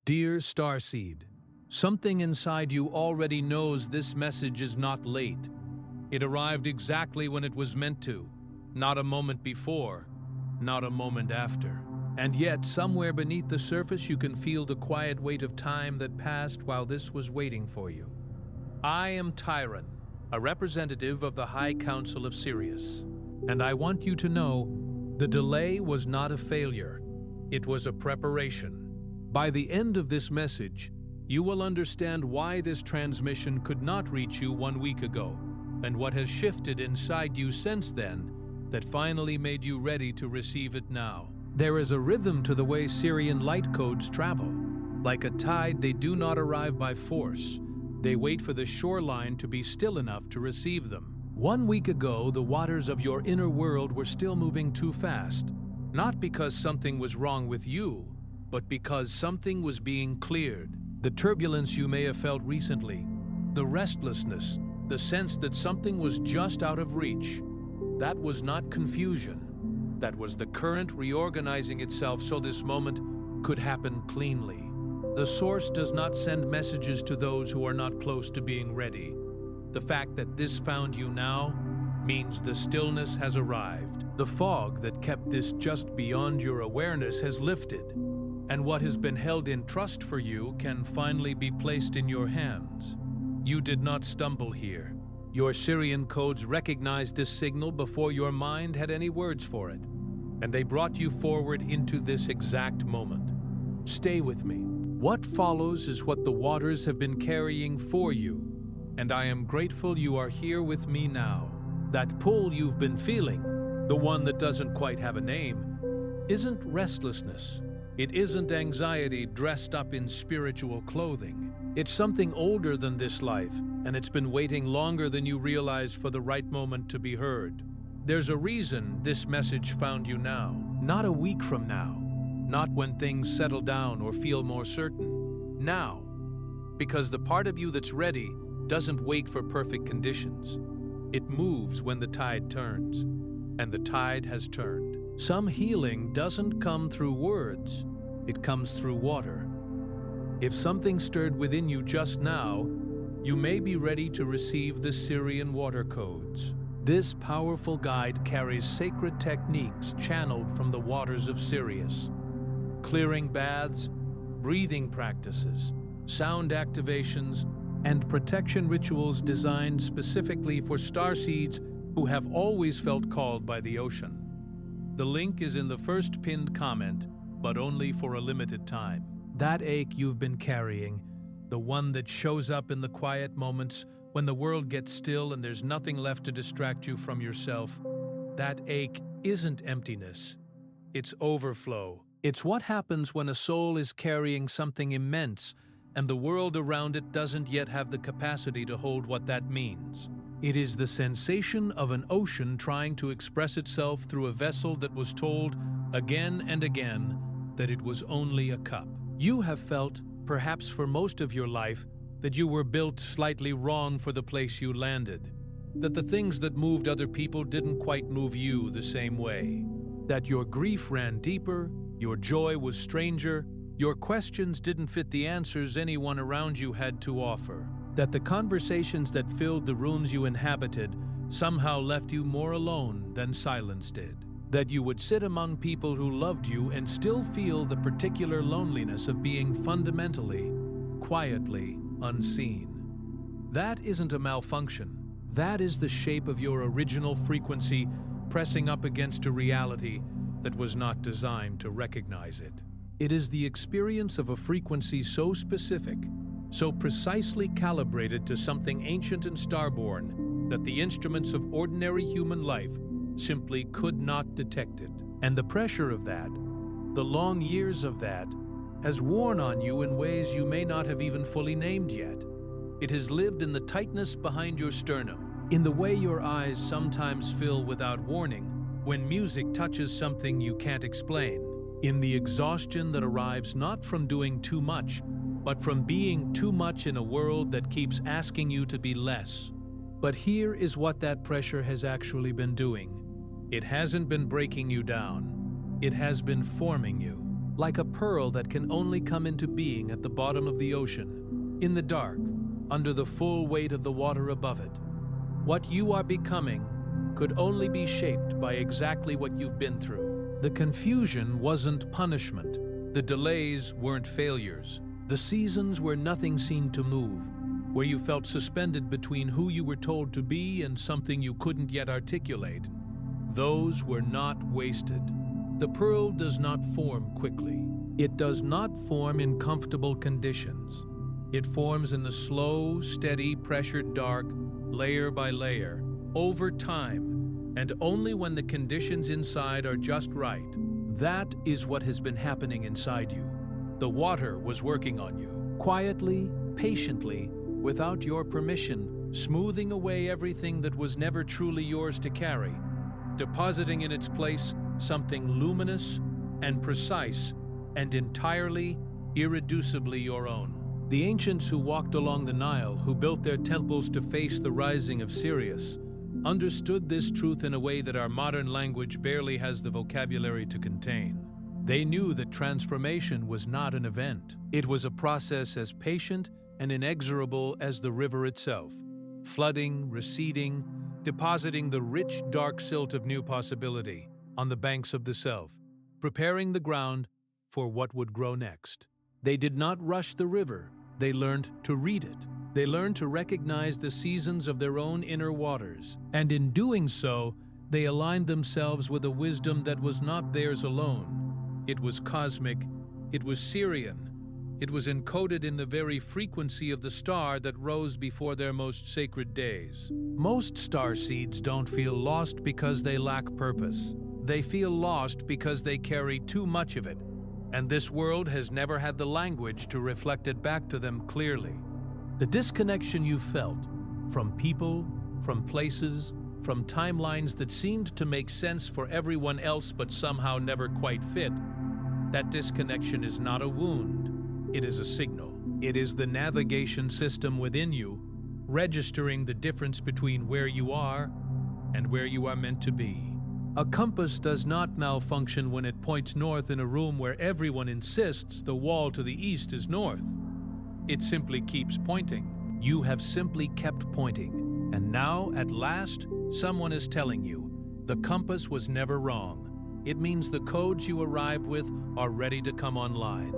Dear Starseed, something inside you already knows this message is not late. It arrived exactly when it was meant to, not a moment before, not a moment after. And yet, somewhere beneath the surface, you can feel the quiet weight of time that passed while this was waiting for you. I am Tyron, a representative of the High Council of Sirius, and I want you to know the delay was not a failure. It was a preparation. By the end of this message, you will understand why this transmission could not reach you 1 week ago, and what has shifted inside you since then that finally made you ready to receive it now. There is a rhythm to the way Sirian light codes travel. Like a tide, they do not arrive by force. They wait for the shoreline to be still enough to receive them. 1 week ago, the waters of your inner world were still moving too fast, not because something was wrong with you, but because something was being cleared. The turbulence you may have felt recently, the restlessness, the sense that something was just out of reach, that was not confusion. That was the current reorganizing itself so this moment could happen cleanly. The source does not send messages to those who are not close to being ready. The fact that this found you now means the stillness has arrived. The fog that kept this just beyond your awareness has lifted, and what has been held in trust for you can finally be placed in your hands. You did not stumble here. Your Sirian codes recognized this signal before your mind had any words for it, and they brought you forward into this exact moment. Stay with me. What follows is what the waters have been carrying for you, and I am grateful you are here with me now. That pull you've been feeling, the one that doesn't quite have a name, isn't restlessness. It isn't anxiety dressed up in spiritual clothing. It's something older than this life, and it's been waiting longer than you realize for the right moment to be heard. There's a reason this message found you now, not a week from now, not when things settle down or feel more certain. Now, because the part of you that's ready doesn't wait for perfect conditions. It moves when the tide turns, and the tide has turned. Some healing doesn't come through words, it comes through water. If something stirred within you just now, you may be ready to receive the Sirian water codes. This powerful guide carries sacred techniques channeled from the waters of Sirius. Clearing baths, breathing practices, sound activations, and protection rituals designed specifically for starseeds who have always felt called by the ocean. The link is in the first pinned comment, but only for a limited time. That ache you've been carrying, the one that shows up in the quiet moments when the world gets still and there's nothing left to distract you from yourself, that ache isn't emptiness, it's overflow. It's what happens when a soul is carrying something immense and the world around it doesn't yet have the capacity to hold what that means. It is the sensation of an ocean trying to express itself through a vessel that was told again and again that it was only a cup. You have felt, perhaps for most of your life, that you were built slightly wrong for the place you landed, that the things that moved other people didn't quite move you the same way, that your grief ran deeper, your joy was stranger, your questions didn't fit the answers anyone around you had to offer, that the conversations that filled the rooms you inhabited somehow left you more alone than silence did, that you would sit among people who loved you and still feel the particular loneliness of being fundamentally, quietly unseen. That isn't a malfunction. That is the shape of your original frequency pressing up against a reality that was not designed to recognize it. It is the experience of a frequency so specific, so precisely calibrated to something ancient and starborn that the instruments of ordinary human life simply could not detect it. And the pressure of that, the long years of that, has worn on you in ways you may not have even fully named yet. It has lived in the tightness behind your sternum, in the way your eyes sometimes fill without warning when music touches something you can't explain, in the exhaustion that arrives not from doing too much, but from being too much in a world that keeps asking you to be less. But here is what that pressure has actually been doing. It hasn't been breaking you down. It has been forming you. like a pearl that can only come into being at the bottom of the ocean, in the dark, under the full weight of the water above it. What you are becoming could only be shaped by exactly what you've been through. The confusion wasn't punishment. The delays weren't failures. The seasons where nothing seemed to move, where you felt suspended between who you were told to be and something you couldn't yet articulate, those were not wasted. The pearl does not form quickly. It does not form in comfortable conditions. It forms in the slow, steady, pressured dark, layer by layer, over time, and only when the conditions inside are just right. That is what has been happening inside you. The water was working on you, quietly, patiently, without your permission, smoothing away everything that was never truly yours to carry, depositing in its place something luminous and precise and entirely, irreducibly your own. The ancients who walked along the Nile, who built their temples to face the rising of Sirius, understood this truth in a way that our modern language barely has the vocabulary to contain. They knew that transformation was not an event. It was a process as patient and inexorable as the river itself, flooding, receding, depositing the rich, dark silt of new possibility on the banks of the self, preparing the ground for what would grow next. They did not rush the river. They learned to read it. They learned to recognize the seasons of their own inner waters, and in doing so, they aligned themselves with a wisdom that was not theirs alone. It was cosmic, it was Sirian, it was encoded in the very frequency of the star that rose before their most sacred days. Most starseeds don't feel lost because they lack purpose. They feel lost because they carry too much of it, and this world has never had the language to reflect it back to them clearly. The disconnection you felt from people, from places, from timelines that seemed to make sense for everyone else but somehow never quite fit, that disconnection is not a wound, it is a signal. It is the navigation system within you, registering the difference between where you are and where you are meant to be. A compass does not malfunction when it points north in a room where everyone insists the wall to the east is north. It simply keeps pointing. You have simply kept pointing, and now, at last, someone is telling you, the compass was never wrong. It means the codes you arrived with are ready to come online,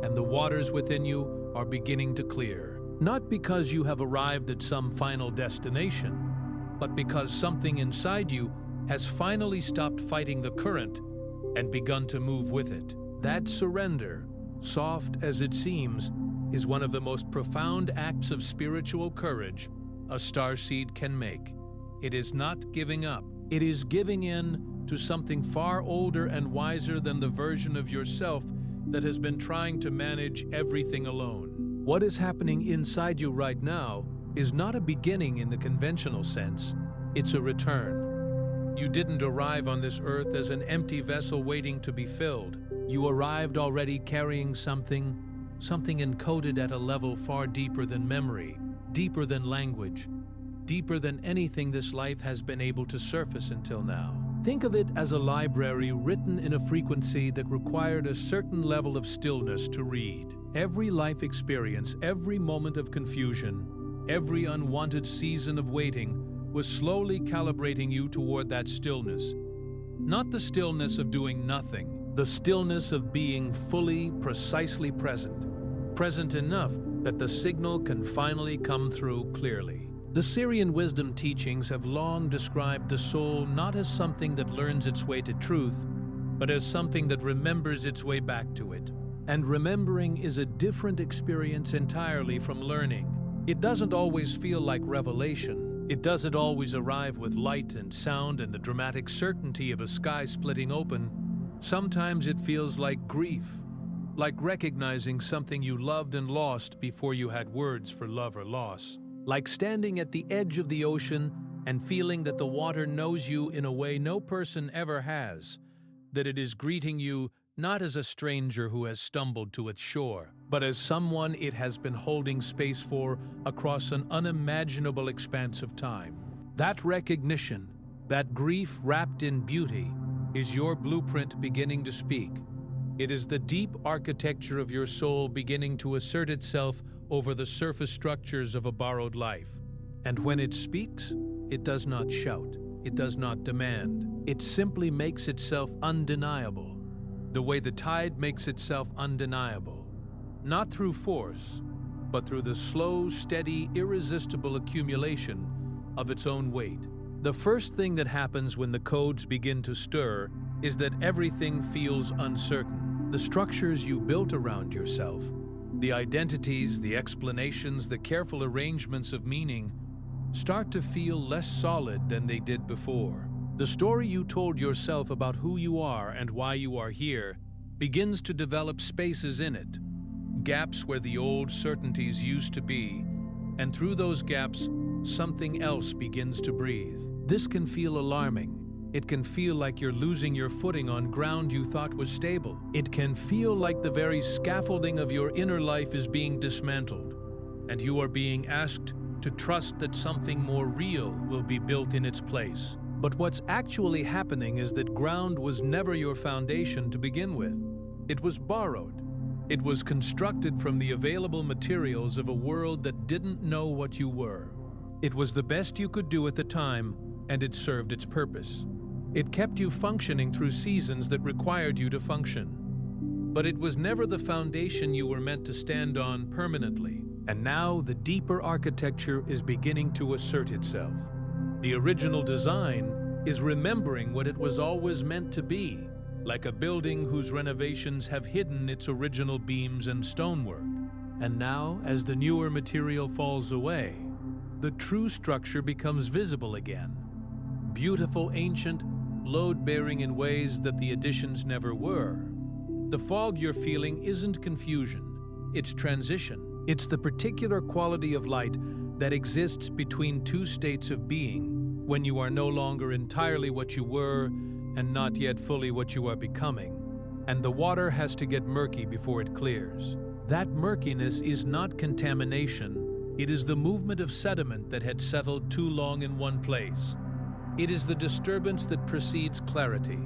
and the waters within you are beginning to clear. Not because you have arrived at some final destination, but because something inside you has finally stopped fighting the current and begun to move with it. That surrender, soft as it seems, is one of the most profound acts of spiritual courage a starseed can make. It is not giving up. It is giving in to something far older and wiser than the version of yourself that has been trying to manage everything alone. What is happening inside you right now is not a beginning in the conventional sense. It's a return. You didn't arrive on this earth as an empty vessel waiting to be filled. You arrived already carrying something encoded at a level far deeper than memory, deeper than language, deeper than anything this life has been able to surface until now. Think of it as a library written in a frequency that required a certain level of stillness to read. Every life experience, every moment of confusion, every unwanted season of waiting was slowly calibrating you toward that stillness. Not the stillness of doing nothing, the stillness of being fully, precisely present. Present enough that the signal can finally come through clearly. The Sirian wisdom teachings have long described the soul not as something that learns its way to truth, but as something that remembers its way back to it. And remembering is a different experience entirely from learning. It doesn't always feel like revelation. It doesn't always arrive with light and sound and the dramatic certainty of a sky splitting open. Sometimes it feels like grief, like recognizing something you loved and lost before you had words for love or loss. Like standing at the edge of the ocean and feeling that the water knows you in a way no person ever has, that it is greeting you not as a stranger who has stumbled to its shore, but as someone it has been holding space for across an unimaginable expanse of time. That recognition, that grief wrapped in beauty, is your blueprint beginning to speak. It is the deep architecture of your soul beginning to assert itself over the surface structures of a borrowed life. And when it speaks, it does not shout, it does not demand. It simply makes itself undeniable, the way the tide makes itself undeniable. Not through force, but through the slow, steady, irresistible accumulation of its own weight. The first thing that happens when the codes begin to stir is that everything feels uncertain. The structures you built around yourself, the identities, the explanations, the careful arrangements of meaning, start to feel less solid than they did before. The story you told yourself about who you are and why you are here begins to develop spaces in it, gaps where the old certainties used to be, and through those gaps, something else begins to breathe. This can feel alarming. It can feel like you're losing your footing on ground you thought was stable. It can feel like the very scaffolding of your inner life is being dismantled, and you are being asked to trust that something more real will be built in its place. But what's actually happening is that ground was never your foundation to begin with. It was borrowed. It was constructed from the available materials of a world that didn't know what you were. It was the best you could do at the time, and it served its purpose. It kept you functioning through seasons that required you to function. But it was never the foundation you were meant to stand on permanently. And now the deeper architecture is beginning to assert itself. The original design is remembering what it was always meant to be, like a building whose renovations have hidden its original beams and stonework. And now, as the newer material falls away, the true structure becomes visible again. Beautiful, ancient, load-bearing in ways that the additions never were. The fog you're feeling isn't confusion, it's transition. It's the particular quality of light that exists between two states of being, when you are no longer entirely what you were and not yet fully what you are becoming, and the water has to get murky before it clears. That murkiness is not contamination, it is the movement of sediment that had settled too long in one place. It is the disturbance that precedes clarity.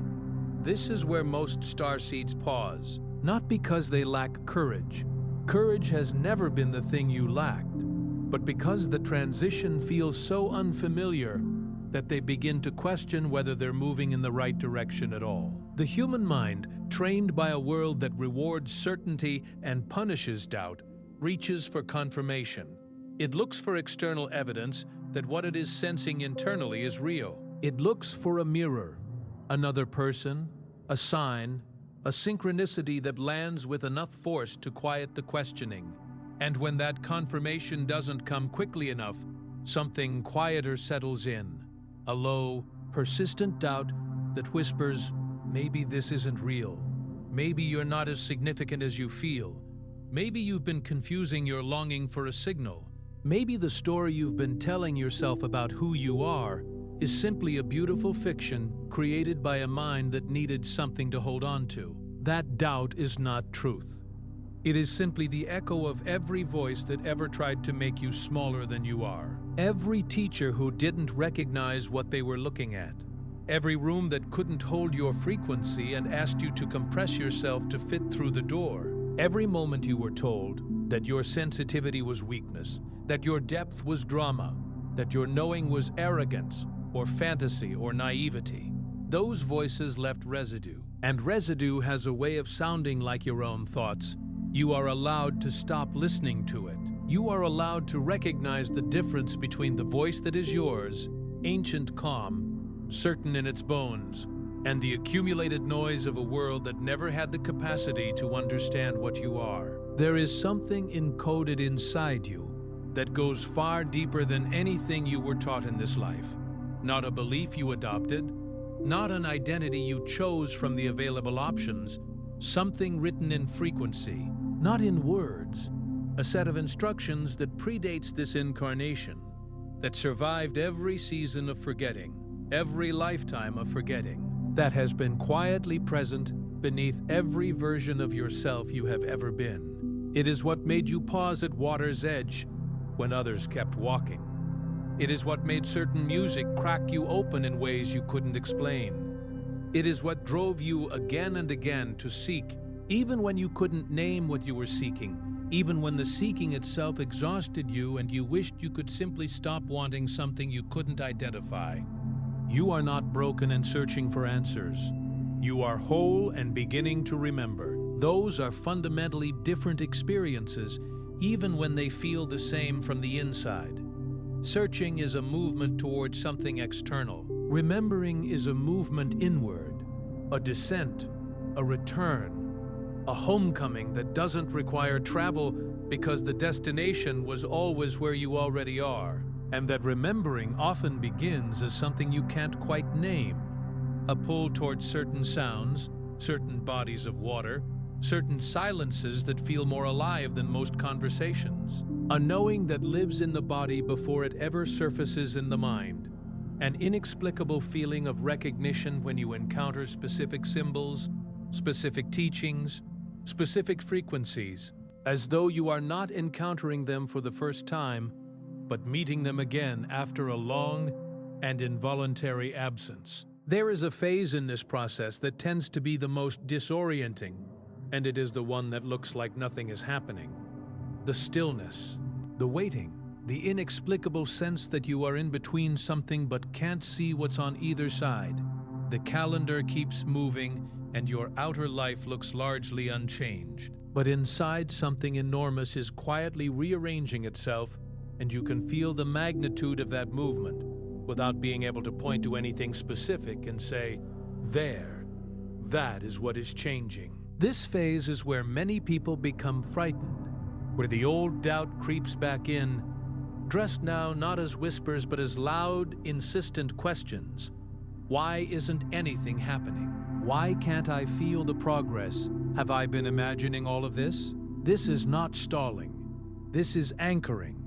This is where most starseeds pause, not because they lack courage. Courage has never been the thing you lacked, but because the transition feels so unfamiliar that they begin to question whether they're moving in the right direction at all. The human mind, trained by a world that rewards certainty and punishes doubt, reaches for confirmation. It looks for external evidence that what it is sensing internally is real. It looks for a mirror, another person, a sign, a synchronicity that lands with enough force to quiet the questioning. And when that confirmation doesn't come quickly enough, something quieter settles in. A low, persistent doubt that whispers, maybe this isn't real. Maybe you're not as significant as you feel. Maybe you've been confusing your longing for a signal. Maybe the story you've been telling yourself about who you are is simply a beautiful fiction created by a mind that needed something to hold on to. That doubt is not truth. It is simply the echo of every voice that ever tried to make you smaller than you are. Every teacher who didn't recognize what they were looking at. Every room that couldn't hold your frequency and asked you to compress yourself to fit through the door. Every moment you were told that your sensitivity was weakness, that your depth was drama, that your knowing was arrogance, or fantasy, or naivety. Those voices left residue, and residue has a way of sounding like your own thoughts. You are allowed to stop listening to it. You are allowed to recognize the difference between the voice that is yours, ancient calm, certain in its bones, and the accumulated noise of a world that never had the capacity to understand what you are. There is something encoded inside you that goes far deeper than anything you were taught in this life. Not a belief you adopted, not an identity you chose from the available options, something written in frequency, not in words, a set of instructions that predates this incarnation, that survived every season of forgetting, every lifetime of forgetting, that has been quietly present beneath every version of yourself you have ever been. It is what made you pause at water's edge when others kept walking. It is what made certain music crack you open in ways you couldn't explain. It is what drove you again and again to seek, Even when you couldn't name what you were seeking, even when the seeking itself exhausted you and you wished you could simply stop wanting something you couldn't identify. You are not broken and searching for answers. You are whole and beginning to remember. Those are fundamentally different experiences, even when they feel the same from the inside. Searching is a movement towards something external. Remembering is a movement inward, a descent, a return, a homecoming that doesn't require travel because the destination was always where you already are, and that remembering often begins as something you can't quite name. A pull towards certain sounds, certain bodies of water, certain silences that feel more alive than most conversations. A knowing that lives in the body before it ever surfaces in the mind. An inexplicable feeling of recognition when you encounter specific symbols, specific teachings, specific frequencies, as though you are not encountering them for the first time, but meeting them again after a long and involuntary absence. There is a phase in this process that tends to be the most disorienting, and it is the one that looks like nothing is happening. The stillness, the waiting, the inexplicable sense that you are in between something but can't see what's on either side. The calendar keeps moving, and your outer life looks largely unchanged. But inside, something enormous is quietly rearranging itself, and you can feel the magnitude of that movement without being able to point to anything specific and say, there, that is what is changing. This phase is where many people become frightened, where the old doubt creeps back in, dressed now not as whispers but as loud, insistent questions. Why isn't anything happening? Why can't I feel the progress? Have I been imagining all of this? This is not stalling. This is anchoring.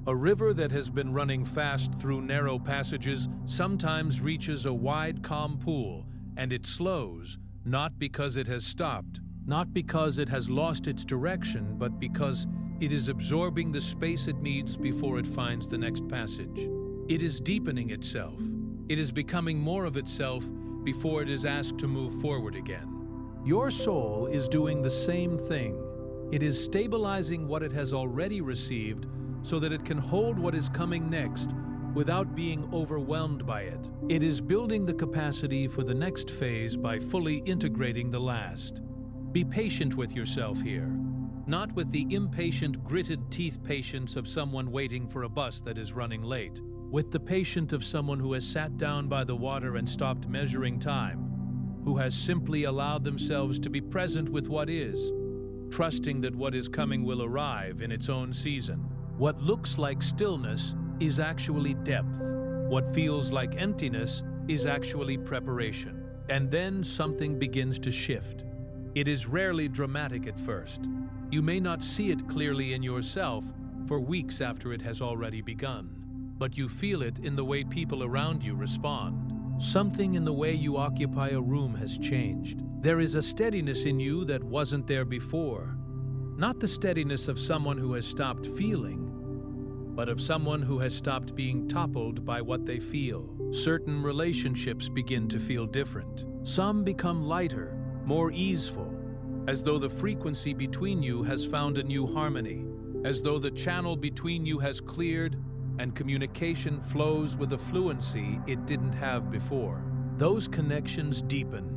A river that has been running fast through narrow passages sometimes reaches a wide, calm pool, and it slows, not because it has stopped, not because it has lost its direction, but because it is absorbing the space it needs before it finds the next passage. It is deepening itself. It is becoming more of itself before it is asked to move forward again. Your soul is doing the same thing. It is stabilizing what it has already received so that it can hold what is coming next without being overwhelmed by it. It is building the capacity for the next phase by fully integrating the last. Be patient with yourself here, not with the impatient, gritted teeth patience of someone waiting for a bus that is running late, with the patience of someone who has sat down by the water and stopped measuring time, who has simply allowed themselves to be present with what is, trusting that what is coming will arrive in its own season. What looks like stillness is actually depth. What feels like emptiness is actually preparation. And then something begins to shift. It is rarely dramatic at first. You may not see it clearly in yourself for weeks after it has already begun, but you feel it in the way people around you respond. Something in the way you occupy a room has changed. There is a steadiness in you that wasn't there before. Not the steadiness of someone who has stopped feeling, but of someone who has stopped being toppled by what they feel. Certain relationships begin to feel different. Some become lighter, more easeful, as though the frequency between you has found a new harmony, as though the channel between you has cleared and communication flows with a fluency it didn't have before. Those connections deepen.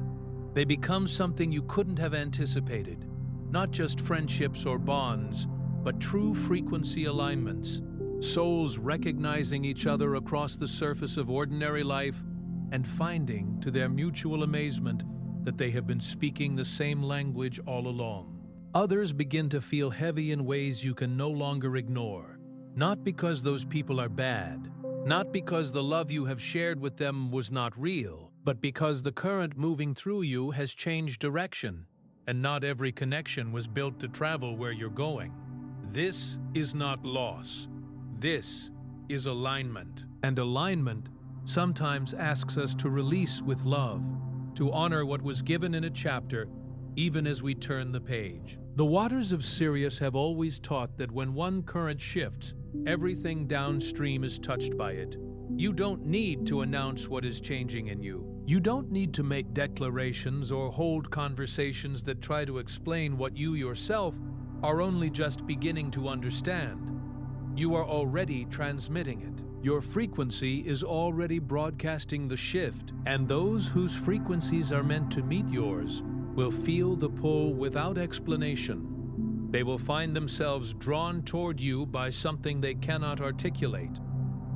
They become something you couldn't have anticipated, not just friendships or bonds, but true frequency alignments, souls recognizing each other across the surface of ordinary life and finding, to their mutual amazement, that they have been speaking the same language all along. Others begin to feel heavy in ways you can no longer ignore. Not because those people are bad, not because the love you have shared with them was not real, but because the current moving through you has changed direction, and not every connection was built to travel where you're going. This is not loss. This is alignment. And alignment sometimes asks us to release with love, to honor what was given in a chapter, even as we turn the page. The waters of Sirius have always taught that when one current shifts, everything downstream is touched by it. You don't need to announce what is changing in you. You don't need to make declarations or hold conversations that try to explain what you yourself are only just beginning to understand. You are already transmitting it. Your frequency is already broadcasting the shift, and those whose frequencies are meant to meet yours will feel the pull without explanation. They will find themselves drawn toward you by something they cannot articulate.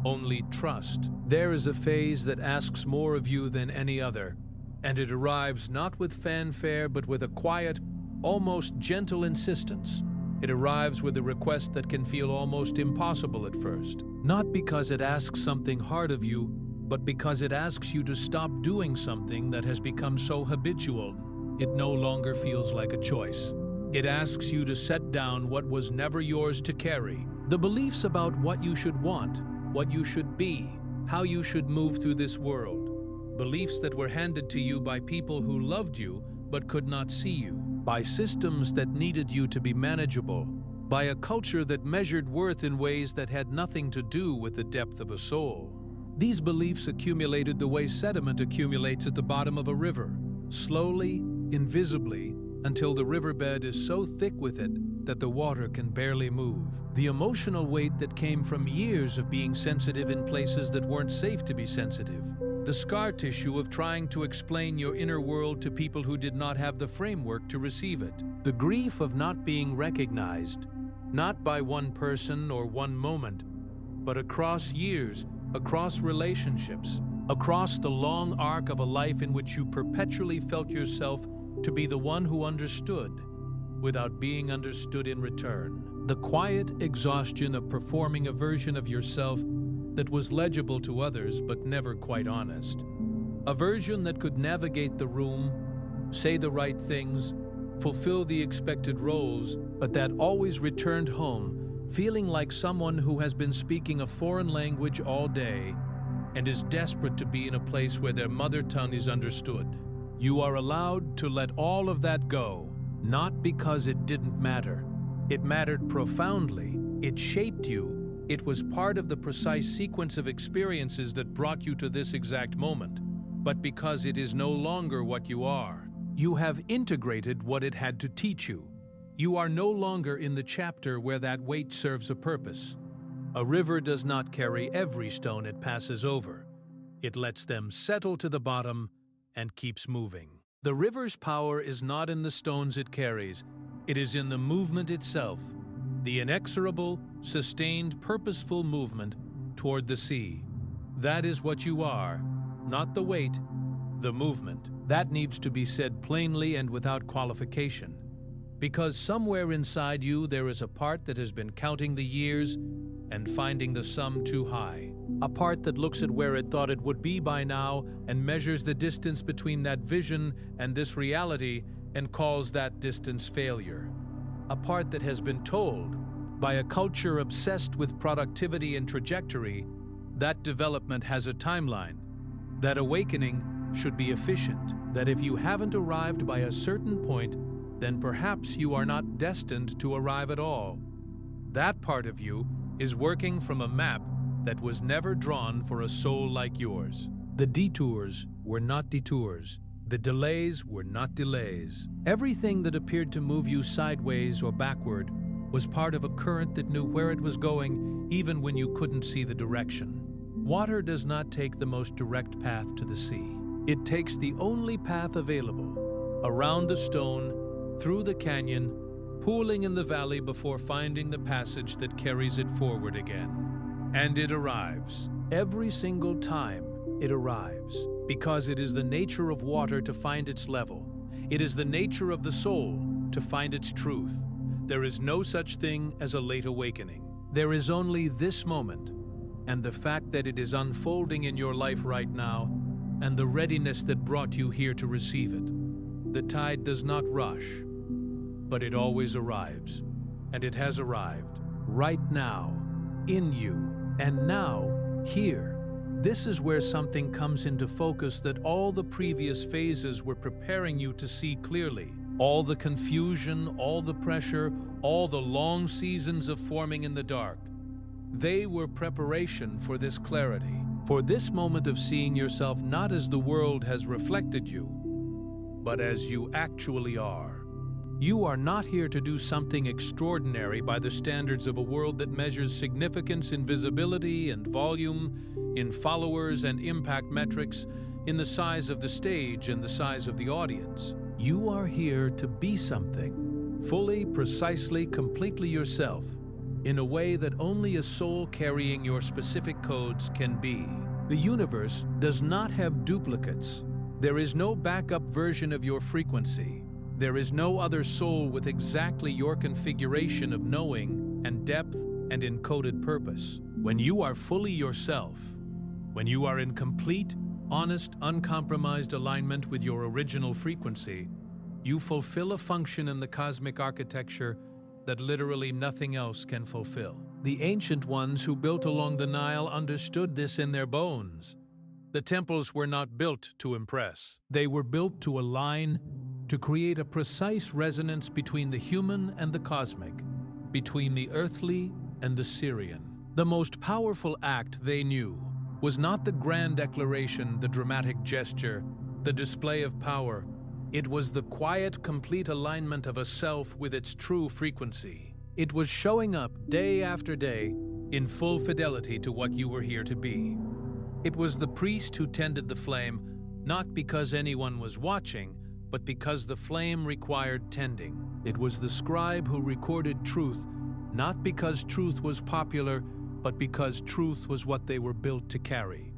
Only trust. There is a phase that asks more of you than any other, and it arrives not with fanfare but with a quiet, almost gentle insistence. It arrives with a request that can feel almost impossible at first. Not because it asks something hard of you, but because it asks you to stop doing something that has become so habitual, it no longer feels like a choice. It asks you to set down what was never yours to carry. The beliefs about what you should want, what you should be, how you should move through this world. Beliefs that were handed to you by people who loved you but could not see you. By systems that needed you to be manageable, by a culture that measured worth in ways that had nothing to do with the depth of a soul. These beliefs accumulated the way sediment accumulates at the bottom of a river, slowly, invisibly, until the riverbed is so thick with it that the water can barely move. The emotional weight that came from years of being sensitive in places that weren't safe to be sensitive. The scar tissue of trying to explain your inner world to people who did not have the framework to receive it. The grief of not being recognized, not by one person or one moment, but across years, across relationships, across the long arc of a life in which you perpetually felt yourself to be the one who understood, without being understood in return. The quiet exhaustion of performing a version of yourself that was legible to others but never quite honest. A version that could navigate the room, say the right things, fulfill the expected roles, but that always returned home feeling like someone who has been speaking a foreign language all day and is desperate to be in a place where their mother tongue is understood. You are allowed to let all of that go, not because it didn't matter. It mattered profoundly. It shaped you. It was part of the precise sequence of experiences that brought you to this exact moment. But because it is no longer what you are, you have integrated what it had to teach you. You are no longer in the chapter where that weight serves a purpose. A river does not carry every stone it passes over. It lets them settle to the bottom and keeps moving. The river's power is not in the stones it carries. It is in the movement itself. The inexorable, sustained, purposeful movement toward the sea. That is what you are, not the weight, the movement. That needs to be said plainly and without qualification. Because somewhere inside you there is a part that has been counting the years and finding the sum too high. A part that looks at where it thought it would be by now and measures the distance between that vision and this reality and calls that distance failure. A part that has been told, by a culture obsessed with productivity and trajectory, that development has a timeline, that awakening should be efficient, that if you haven't arrived by a certain point, then perhaps you are not destined to arrive at all. That part of you is working from a map that was never drawn for a soul like yours. The detours were not detours. The delays were not delays. Everything that appeared to move you sideways or backward was part of a current that knew where it was going even when you couldn't see the direction. Water does not take the most direct path to the sea. It takes the only path available, around the stone, through the canyon, pooling in the valley before finding the passage that carries it forward again. And it arrives. Every single time it arrives. Because it is the nature of water to find its level. It is the nature of the soul to find its truth. There is no such thing as a late awakening. There is only this moment, and the fact that it is unfolding in your life right now, and the readiness that brought you here to receive it. The tide does not rush, but it always arrives, and it has arrived, right now, in you, and now, here. This is where something comes into focus that all the previous phases were preparing you to see clearly. All the confusion, all the pressure, all the long seasons of forming in the dark. They were preparation for this clarity. For this moment of seeing yourself not as the world has reflected you, but as you actually are. You are not here to do something extraordinary by the standards of a world that measures significance in visibility and volume, in followers and impact metrics, in the size of the stage and the size of the audience. You are here to be something, fully, precisely, completely yourself, in a way that only a soul carrying your specific codes can be. The universe does not have duplicates. There is no backup version of your frequency. There is no other soul with exactly your configuration of knowing and depth and encoded purpose. When you are fully yourself, when you are in complete, honest, uncompromised alignment with your original frequency, you fulfill a function in the cosmic architecture that literally nothing else can fulfill. The ancient ones who built along the Nile understood this in their bones. The temples were not built to impress. They were built to align, to create a precise resonance between the human and the cosmic, between the earthly and the Sirian. The most powerful act they knew was not the grand declaration, the dramatic gesture, the display of power. It was the quiet, complete alignment of a self with its true frequency. It was showing up day after day in full fidelity to what you were here to be. It was the priest who tended the flame, not because anyone was watching, but because the flame required tending. It was the scribe who recorded truth, not because truth was popular, but because truth was what they were built to carry.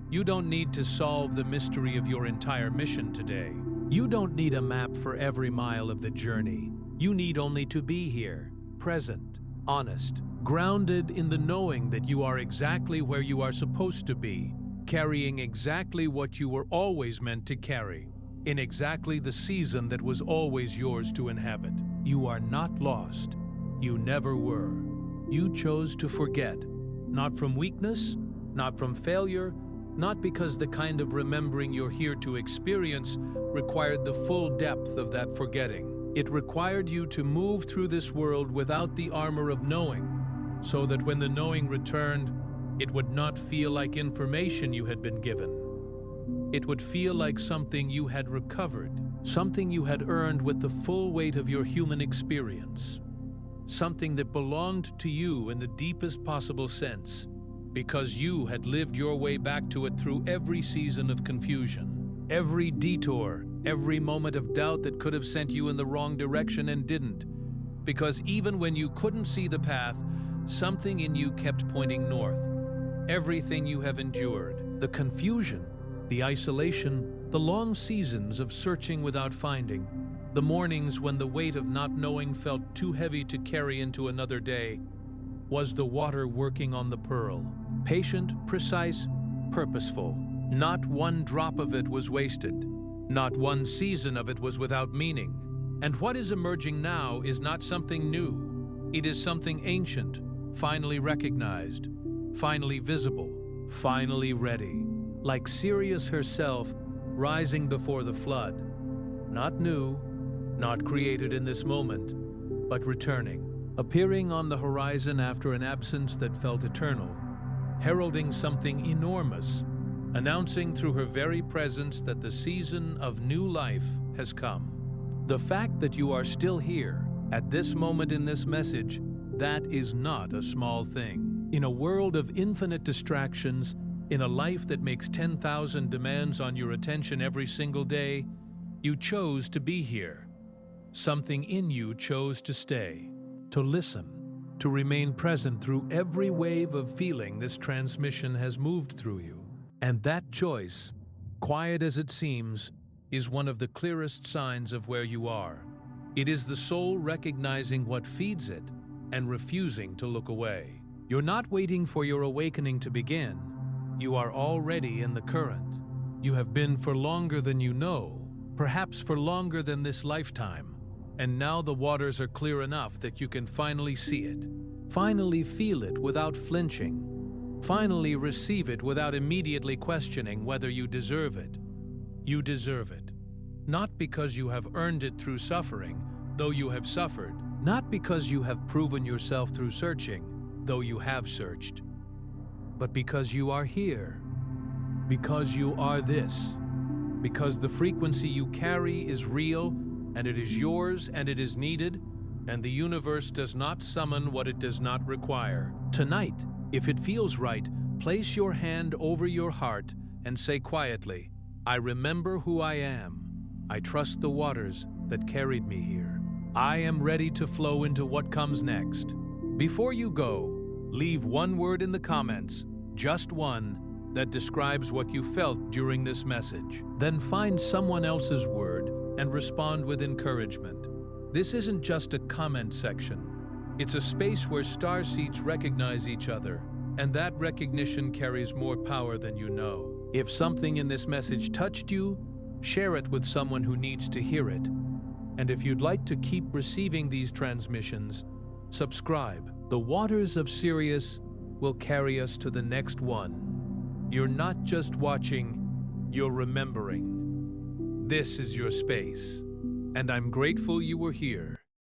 You don't need to solve the mystery of your entire mission today. You don't need a map for every mile of the journey. You need only to be here, present, honest, grounded in the knowing that you are exactly where you are supposed to be, carrying exactly what you were always meant to carry, in exactly the season that was always yours to inhabit. You are not lost. You never were. You chose to forget, not from weakness, not from failure, not because the kind of remembering you're here to experience required the full depth of that forgetting. It required you to move through this world without the armor of knowing, so that when the knowing returned, it would not feel like information you had been given. It would feel like something you had recovered, something you had earned with the full weight of your human experience, something that belonged to you in the deepest possible sense, because you had lived your way back to it through every season of confusion, every detour, every moment of doubt that could have sent you in the wrong direction and didn't, because even when you couldn't see the path, something in you kept pointing north. Everything you have endured, the confusion, the isolation, the long seasons of searching without finding, the mornings when the weight of not knowing felt too heavy to carry into another day, was the water working on the pearl. Patient, precise, purposeful. Not one drop of it was wasted. Not one season of it was without meaning. And what is emerging now is not something new. It is something ancient, finally recognized, finally visible, finally ready. Like Sirius herself, rising before the flood. Not new, not created in this moment, but returning. Appearing on the horizon after an absence that felt eternal, heralding something enormous, announcing through her very presence that the season of new life has come. The fact that you are still here, at this moment in this message, that is not a small thing. In a world of infinite distractions, in a life that makes 10,000 demands on your attention every single day, you chose to be here. Something in you chose to stay, to listen, to remain present through every wave of feeling this transmission has moved through you. And that choice, quiet as it seems, is one of the clearest signs of where you are. It is the soul recognizing what feeds it and refusing to look away. You're not waiting for your awakening to begin. You are already in the current. You have been for longer than you know, perhaps for longer than this lifetime. And now the waters are clear enough that you can finally see it, finally feel it without flinching, finally receive it without immediately questioning whether you deserve it. You deserve it. Not because you have earned it through suffering, though you have suffered. Not because you have proven yourself through searching, though you have searched. but because you are here. Because you are this. Because the frequency you carry is real, and it is yours, and it is needed, and the universe does not summon what it does not require. Tonight, if it feels right, place your hand over your heart and say quietly, I remember who I am. I trust the waters that carried me here. I am ready to flow into what comes next. Before you go, leave one word in the comments, just one, that describes what you felt during this message. Then find someone else's word and respond with encouragement. This isn't just a comment section. It's a space where starseeds recognize each other, and that recognition carries more power than you know. If something in this message touched you, share it with someone who needs to hear it. And if you'd like to keep receiving these transmissions, subscribe. The waters of Sirius will carry us to the next one. You're not just watching, you're remembering. This is your space, and I'm grateful you were here.